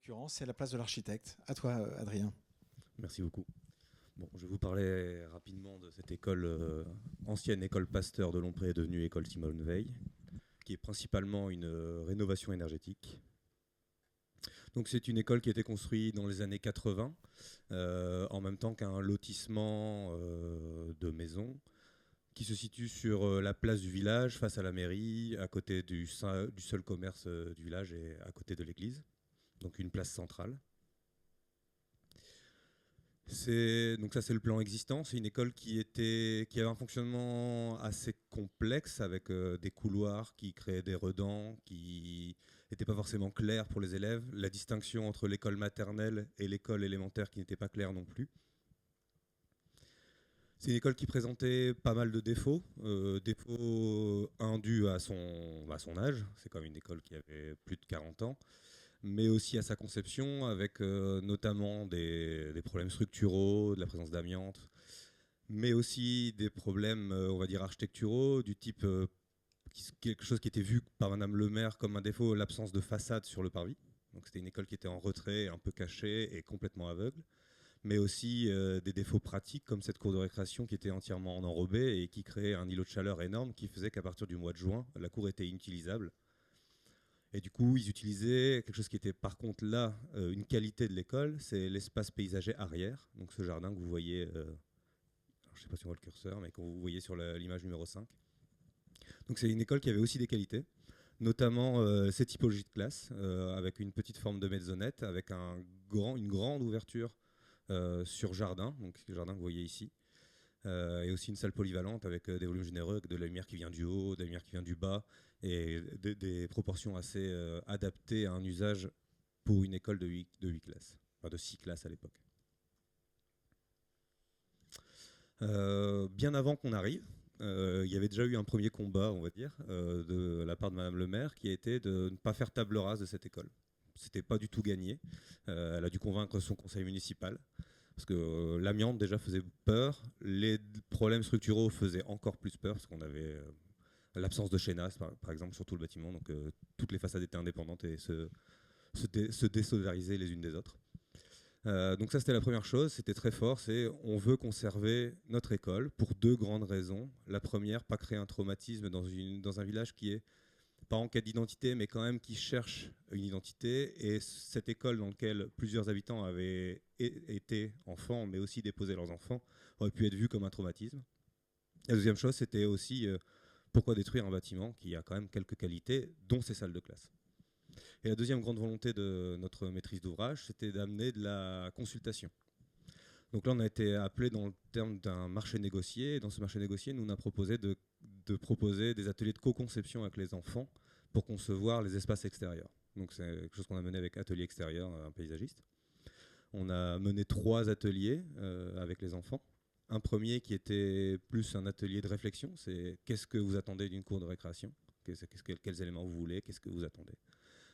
l'occurrence, c'est la place de l'architecte. À toi, Adrien. Merci beaucoup. Bon, je vais vous parler rapidement de cette école, ancienne école Pasteur de Lompré, devenue école Simone Veil, qui est principalement une rénovation énergétique. Donc c'est une école qui a été construite dans les années 80, en même temps qu'un lotissement de maisons, qui se situe sur la place du village, face à la mairie, à côté du seul commerce du village et à côté de l'église. Donc une place centrale. Donc ça c'est le plan existant. C'est une école qui avait un fonctionnement assez complexe avec des couloirs qui créaient des redans qui n'étaient pas forcément clairs pour les élèves. La distinction entre l'école maternelle et l'école élémentaire qui n'était pas claire non plus. C'est une école qui présentait pas mal de défauts. Défauts dus à son âge. C'est comme une école qui avait plus de 40 ans. Mais aussi à sa conception, avec notamment des problèmes structuraux, de la présence d'amiante, mais aussi des problèmes, on va dire, architecturaux, du type quelque chose qui était vu par Madame le maire comme un défaut, l'absence de façade sur le parvis. Donc c'était une école qui était en retrait, un peu cachée et complètement aveugle. Mais aussi des défauts pratiques, comme cette cour de récréation qui était entièrement en enrobé et qui créait un îlot de chaleur énorme qui faisait qu'à partir du mois de juin, la cour était inutilisable. Et du coup, ils utilisaient quelque chose qui était par contre là une qualité de l'école, c'est l'espace paysager arrière. Donc ce jardin que vous voyez, je ne sais pas si on voit le curseur, mais que vous voyez sur l'image numéro 5. Donc c'est une école qui avait aussi des qualités, notamment ces typologies de classe, avec une petite forme de maisonnette, avec une grande ouverture sur jardin, donc le jardin que vous voyez ici. Et aussi une salle polyvalente avec des volumes généreux, avec de la lumière qui vient du haut, de la lumière qui vient du bas, et des proportions assez adaptées à un usage pour une école de 8 classes, enfin de 6 classes à l'époque. Bien avant qu'on arrive, il y avait déjà eu un premier combat, on va dire, de la part de Madame le maire, qui a été de ne pas faire table rase de cette école. C'était pas du tout gagné. Elle a dû convaincre son conseil municipal. Parce que l'amiante déjà faisait peur, les problèmes structuraux faisaient encore plus peur, parce qu'on avait l'absence de chaînasse, par exemple, sur tout le bâtiment, donc toutes les façades étaient indépendantes et se désolidarisaient les unes des autres. Donc ça c'était la première chose, c'était très fort, c'est on veut conserver notre école pour deux grandes raisons. La première, pas créer un traumatisme dans un village qui est pas en quête d'identité, mais quand même qui cherche une identité. Et cette école dans laquelle plusieurs habitants avaient été enfants, mais aussi déposé leurs enfants, aurait pu être vue comme un traumatisme. La deuxième chose, c'était aussi pourquoi détruire un bâtiment qui a quand même quelques qualités, dont ses salles de classe. Et la deuxième grande volonté de notre maîtrise d'ouvrage, c'était d'amener de la consultation. Donc là, on a été appelé dans le terme d'un marché négocié. Et dans ce marché négocié, nous, on a proposé de proposer des ateliers de co-conception avec les enfants pour concevoir les espaces extérieurs. Donc c'est quelque chose qu'on a mené avec Atelier Extérieur, un paysagiste. On a mené 3 ateliers avec les enfants. Un premier qui était plus un atelier de réflexion, c'est qu'est-ce que vous attendez d'une cour de récréation, quels éléments vous voulez, qu'est-ce que vous attendez.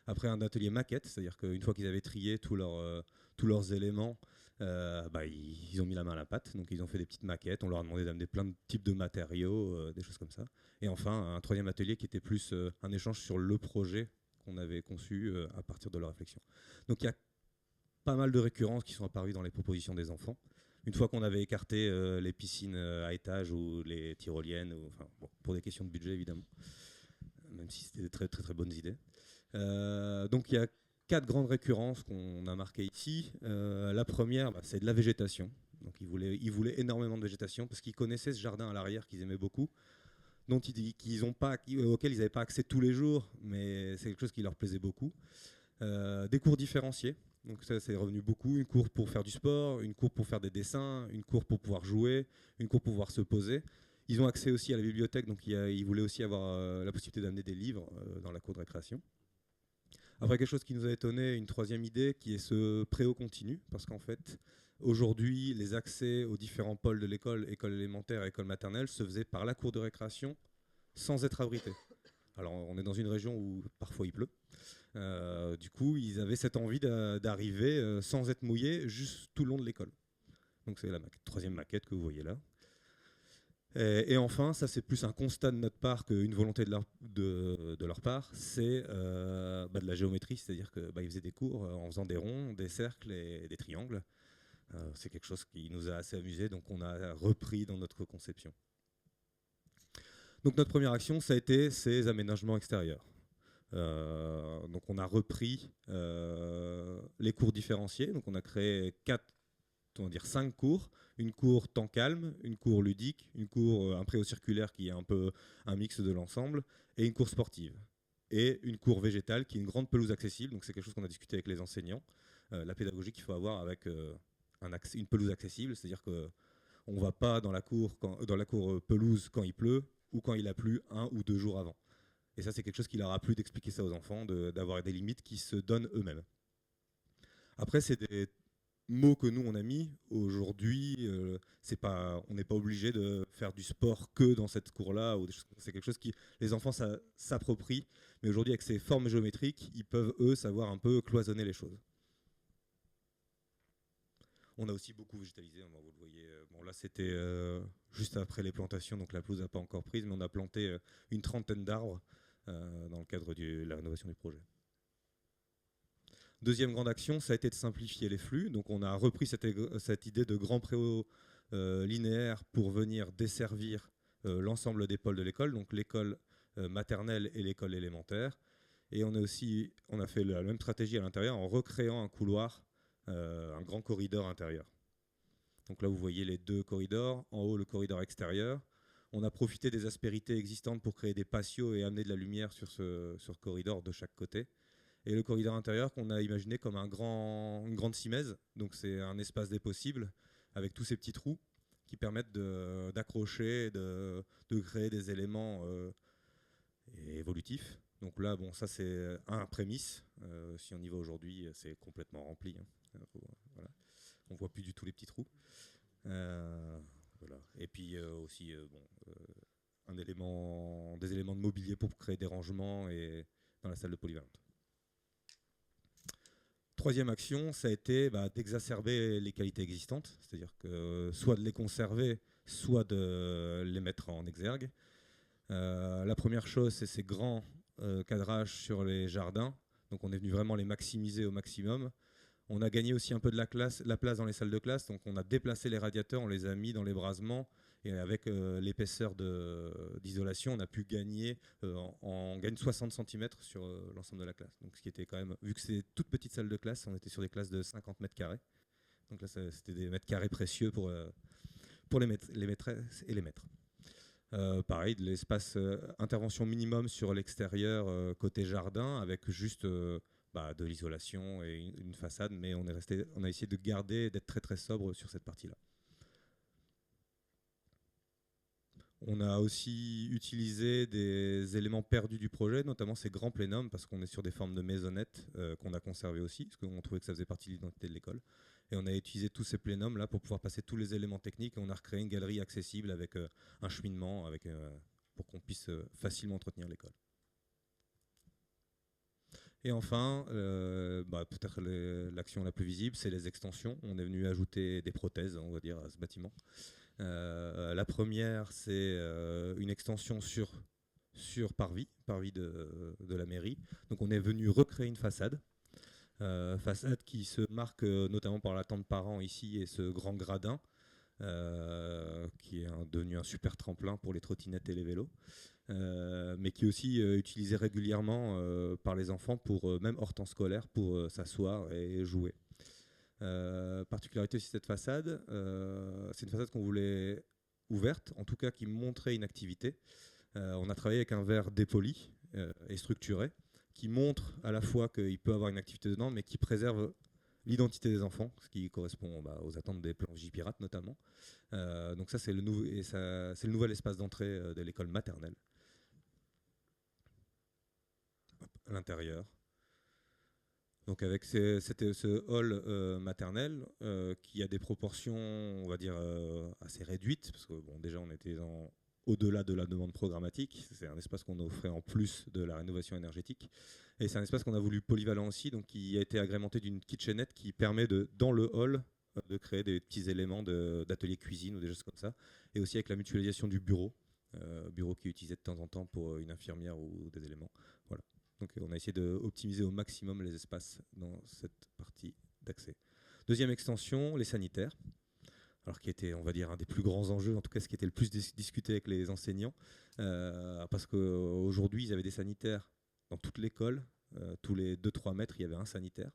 Après un atelier maquette, c'est-à-dire qu'une fois qu'ils avaient trié tous leurs éléments, ils ont mis la main à la pâte, donc ils ont fait des petites maquettes, on leur a demandé d'amener plein de types de matériaux, des choses comme ça. Et enfin, un troisième atelier qui était plus un échange sur le projet qu'on avait conçu à partir de leur réflexion. Donc il y a pas mal de récurrences qui sont apparues dans les propositions des enfants. Une fois qu'on avait écarté les piscines à étage ou les tyroliennes, pour des questions de budget évidemment, même si c'était des très très très bonnes idées. Donc il y a 4 grandes récurrences qu'on a marquées ici. La première, c'est de la végétation. Donc ils voulaient énormément de végétation parce qu'ils connaissaient ce jardin à l'arrière qu'ils aimaient beaucoup, auquel ils n'avaient pas accès tous les jours, mais c'est quelque chose qui leur plaisait beaucoup. Des cours différenciés. Donc ça, c'est revenu beaucoup. Une cour pour faire du sport, une cour pour faire des dessins, une cour pour pouvoir jouer, une cour pour pouvoir se poser. Ils ont accès aussi à la bibliothèque, donc ils voulaient aussi avoir la possibilité d'amener des livres dans la cour de récréation. Après, quelque chose qui nous a étonné, une troisième idée, qui est ce préau continu, parce qu'en fait, aujourd'hui, les accès aux différents pôles de l'école, école élémentaire et école maternelle, se faisaient par la cour de récréation sans être abrités. Alors, on est dans une région où parfois il pleut. Du coup, ils avaient cette envie d'arriver sans être mouillés juste tout le long de l'école. Donc, c'est la troisième maquette que vous voyez là. Et enfin, ça c'est plus un constat de notre part qu'une volonté de leur part, c'est de la géométrie, c'est-à-dire qu'ils faisaient des cours en faisant des ronds, des cercles et des triangles. C'est quelque chose qui nous a assez amusé, donc on a repris dans notre conception. Donc notre première action, ça a été ces aménagements extérieurs. Donc on a repris les cours différenciés, donc on a créé 5 cours, une cour temps calme, une cour ludique, une cour un préau-circulaire qui est un peu un mix de l'ensemble, et une cour sportive. Et une cour végétale qui est une grande pelouse accessible, donc c'est quelque chose qu'on a discuté avec les enseignants, la pédagogie qu'il faut avoir avec une pelouse accessible, c'est-à-dire qu'on ne va pas dans la cour pelouse quand il pleut ou quand il a plu 1 ou 2 jours avant. Et ça, c'est quelque chose qui leur a plu d'expliquer ça aux enfants, d'avoir des limites qui se donnent eux-mêmes. Après, c'est des mots que nous, on a mis. Aujourd'hui, on n'est pas obligé de faire du sport que dans cette cour-là. C'est quelque chose qui les enfants s'approprient. Mais aujourd'hui, avec ces formes géométriques, ils peuvent, eux, savoir un peu cloisonner les choses. On a aussi beaucoup végétalisé, vous le voyez. Bon, là, c'était juste après les plantations, donc la pelouse n'a pas encore prise, mais on a planté une 30aine d'arbres dans le cadre de la rénovation du projet. Deuxième grande action, ça a été de simplifier les flux. Donc on a repris cette idée de grand préau linéaire pour venir desservir l'ensemble des pôles de l'école, donc l'école maternelle et l'école élémentaire. Et on a fait la même stratégie à l'intérieur en recréant un couloir, un grand corridor intérieur. Donc là, vous voyez les 2 corridors. En haut, le corridor extérieur. On a profité des aspérités existantes pour créer des patios et amener de la lumière sur ce corridor de chaque côté. Et le corridor intérieur qu'on a imaginé comme une grande simèse. Donc c'est un espace des possibles avec tous ces petits trous qui permettent d'accrocher, de créer des éléments évolutifs. Donc là, bon, ça c'est un prémisse. Si on y va aujourd'hui, c'est complètement rempli. Voilà. On ne voit plus du tout les petits trous. Voilà. Et puis aussi des éléments de mobilier pour créer des rangements dans la salle de polyvalente. Troisième action, ça a été d'exacerber les qualités existantes, c'est-à-dire que soit de les conserver, soit de les mettre en exergue. La première chose, c'est ces grands cadrages sur les jardins. Donc on est venu vraiment les maximiser au maximum. On a gagné aussi un peu de la place dans les salles de classe, donc on a déplacé les radiateurs, on les a mis dans les brasements, et avec l'épaisseur d'isolation, on a pu gagner, on gagne 60 cm sur l'ensemble de la classe. Donc ce qui était quand même, vu que c'est toute petite salle de classe, on était sur des classes de 50 mètres carrés. Donc là, c'était des mètres carrés précieux pour les maîtresses et les maîtres. Pareil, de l'espace intervention minimum sur l'extérieur côté jardin, avec juste de l'isolation et une façade, mais on a essayé de garder, d'être très très sobre sur cette partie-là. On a aussi utilisé des éléments perdus du projet, notamment ces grands plénums, parce qu'on est sur des formes de maisonnettes qu'on a conservées aussi, parce qu'on trouvait que ça faisait partie de l'identité de l'école. Et on a utilisé tous ces plénums là pour pouvoir passer tous les éléments techniques, et on a recréé une galerie accessible avec un cheminement pour qu'on puisse facilement entretenir l'école. Et enfin, peut-être l'action la plus visible, c'est les extensions. On est venu ajouter des prothèses, on va dire, à ce bâtiment. La première, c'est une extension sur parvis de la mairie. Donc on est venu recréer une façade qui se marque notamment par la tente parents ici et ce grand gradin qui est devenu un super tremplin pour les trottinettes et les vélos, mais qui est aussi utilisé régulièrement par les enfants pour même hors temps scolaire pour s'asseoir et jouer. Particularité aussi de cette façade, c'est une façade qu'on voulait ouverte, en tout cas qui montrait une activité. On a travaillé avec un verre dépoli et structuré, qui montre à la fois qu'il peut avoir une activité dedans, mais qui préserve l'identité des enfants, ce qui correspond aux attentes des plans J-Pirates notamment. Donc ça, c'est le nouvel espace d'entrée de l'école maternelle. À l'intérieur. Donc avec ce hall maternel qui a des proportions, on va dire, assez réduites, parce que bon, déjà on était au-delà de la demande programmatique, c'est un espace qu'on offrait en plus de la rénovation énergétique, et c'est un espace qu'on a voulu polyvalent aussi, donc qui a été agrémenté d'une kitchenette qui permet dans le hall de créer des petits éléments d'atelier cuisine ou des choses comme ça, et aussi avec la mutualisation du bureau qui est utilisé de temps en temps pour une infirmière ou des éléments. Voilà. Donc on a essayé d'optimiser au maximum les espaces dans cette partie d'accès. Deuxième extension, les sanitaires. Alors qui était, on va dire, un des plus grands enjeux, en tout cas ce qui était le plus discuté avec les enseignants, parce qu'aujourd'hui, ils avaient des sanitaires dans toute l'école, tous les 2-3 mètres, il y avait un sanitaire,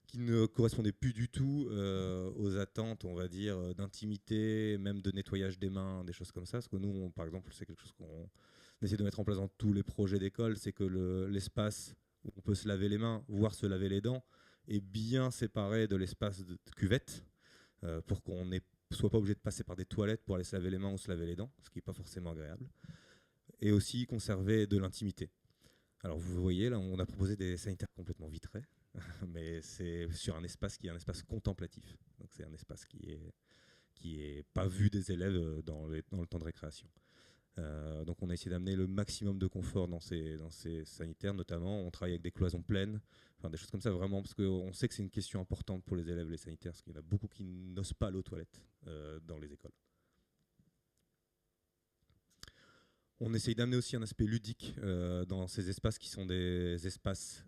qui ne correspondait plus du tout aux attentes, on va dire, d'intimité, même de nettoyage des mains, des choses comme ça. Parce que nous, par exemple, c'est quelque chose qu'on essaie de mettre en place dans tous les projets d'école, c'est que l'espace où on peut se laver les mains, voire se laver les dents, est bien séparé de l'espace de cuvette, pour qu'on ne soit pas obligé de passer par des toilettes pour aller se laver les mains ou se laver les dents, ce qui n'est pas forcément agréable. Et aussi conserver de l'intimité. Alors vous voyez, là, on a proposé des sanitaires complètement vitrés, mais c'est sur un espace qui est un espace contemplatif. Donc c'est un espace qui est pas vu des élèves dans le temps de récréation. Donc on a essayé d'amener le maximum de confort dans ces sanitaires, notamment on travaille avec des cloisons pleines, enfin des choses comme ça vraiment, parce qu'on sait que c'est une question importante pour les élèves, les sanitaires, parce qu'il y en a beaucoup qui n'osent pas aller aux toilettes dans les écoles. On essaye d'amener aussi un aspect ludique dans ces espaces qui sont des espaces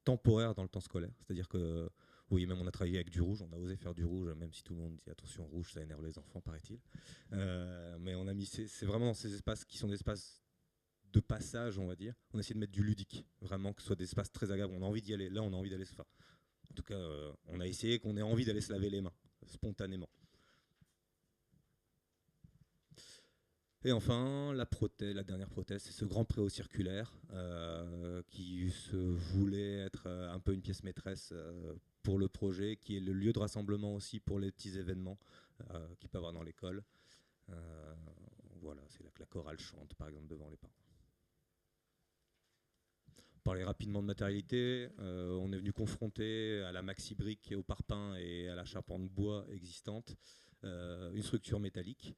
temporaires dans le temps scolaire, c'est-à-dire que oui, même on a travaillé avec du rouge, on a osé faire du rouge, même si tout le monde dit attention, rouge, ça énerve les enfants, paraît-il. Mais on a mis, c'est vraiment dans ces espaces qui sont des espaces de passage, on va dire. On a essayé de mettre du ludique, vraiment, que ce soit des espaces très agréables. On a envie d'y aller, là, on a envie d'aller se faire. En tout cas, on a essayé qu'on ait envie d'aller se laver les mains, spontanément. Et enfin, la dernière prothèse, c'est ce grand préau circulaire qui se voulait être un peu une pièce maîtresse pour le projet, qui est le lieu de rassemblement aussi pour les petits événements qu'il peut y avoir dans l'école. Voilà, c'est là que la chorale chante, par exemple, devant les parents. Parler rapidement de matérialité, on est venu confronter à la maxi-brique, au parpaing et à la charpente bois existante une structure métallique.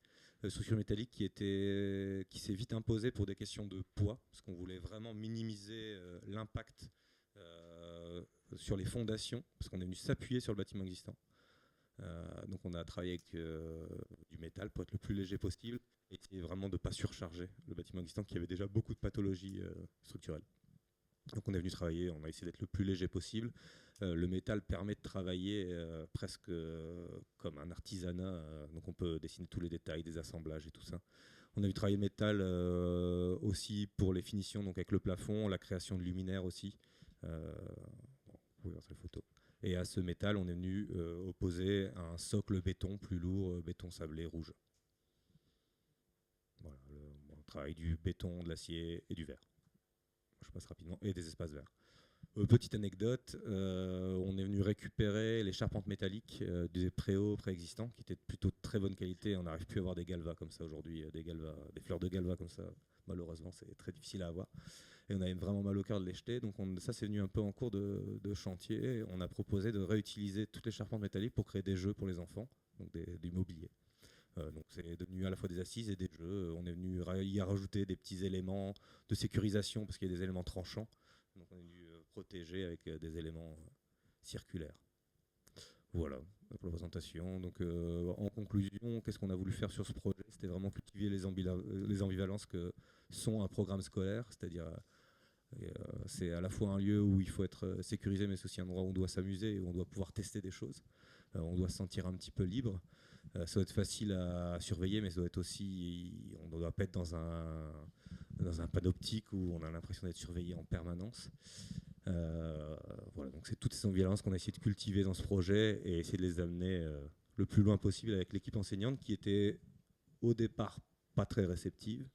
Structure métallique qui s'est vite imposée pour des questions de poids, parce qu'on voulait vraiment minimiser l'impact sur les fondations, parce qu'on est venu s'appuyer sur le bâtiment existant. Donc on a travaillé avec du métal pour être le plus léger possible, et essayer vraiment de ne pas surcharger le bâtiment existant qui avait déjà beaucoup de pathologies structurelles. Donc on est venu travailler, on a essayé d'être le plus léger possible. Le métal permet de travailler presque comme un artisanat, donc on peut dessiner tous les détails des assemblages et tout ça. On a vu travailler le métal aussi pour les finitions, donc avec le plafond, la création de luminaires aussi. Vous pouvez voir cette photo. Et à ce métal, on est venu opposer un socle béton plus lourd, béton sablé rouge. Voilà, on travaille du béton, de l'acier et du verre. Je passe rapidement, et des espaces verts. Petite anecdote, on est venu récupérer les charpentes métalliques des préaux préexistants qui étaient plutôt de très bonne qualité. On n'arrive plus à avoir des galvas comme ça aujourd'hui, des fleurs de galva comme ça. Malheureusement, c'est très difficile à avoir. Et on avait vraiment mal au cœur de les jeter. Donc ça, c'est venu un peu en cours de chantier. On a proposé de réutiliser toutes les charpentes métalliques pour créer des jeux pour les enfants, donc du mobilier. Donc c'est devenu à la fois des assises et des jeux. On est venu y rajouter des petits éléments de sécurisation parce qu'il y a des éléments tranchants. Donc on est venu protéger avec des éléments circulaires. Voilà pour la présentation. Donc en conclusion, qu'est-ce qu'on a voulu faire sur ce projet? C'était vraiment cultiver les ambivalences que sont un programme scolaire, c'est-à-dire c'est à la fois un lieu où il faut être sécurisé, mais c'est aussi un endroit où on doit s'amuser et où on doit pouvoir tester des choses. On doit se sentir un petit peu libre. Ça doit être facile à surveiller, mais ça doit être aussi, on ne doit pas être dans un panoptique où on a l'impression d'être surveillé en permanence. Voilà, donc c'est toutes ces ambivalences qu'on a essayé de cultiver dans ce projet et essayer de les amener le plus loin possible avec l'équipe enseignante qui était au départ pas très réceptive,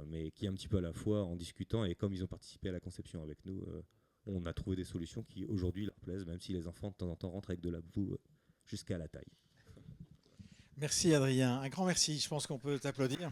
mais qui un petit peu à la fois en discutant, et comme ils ont participé à la conception avec nous, on a trouvé des solutions qui aujourd'hui leur plaisent, même si les enfants de temps en temps rentrent avec de la boue jusqu'à la taille. Merci Adrien, un grand merci, je pense qu'on peut t'applaudir.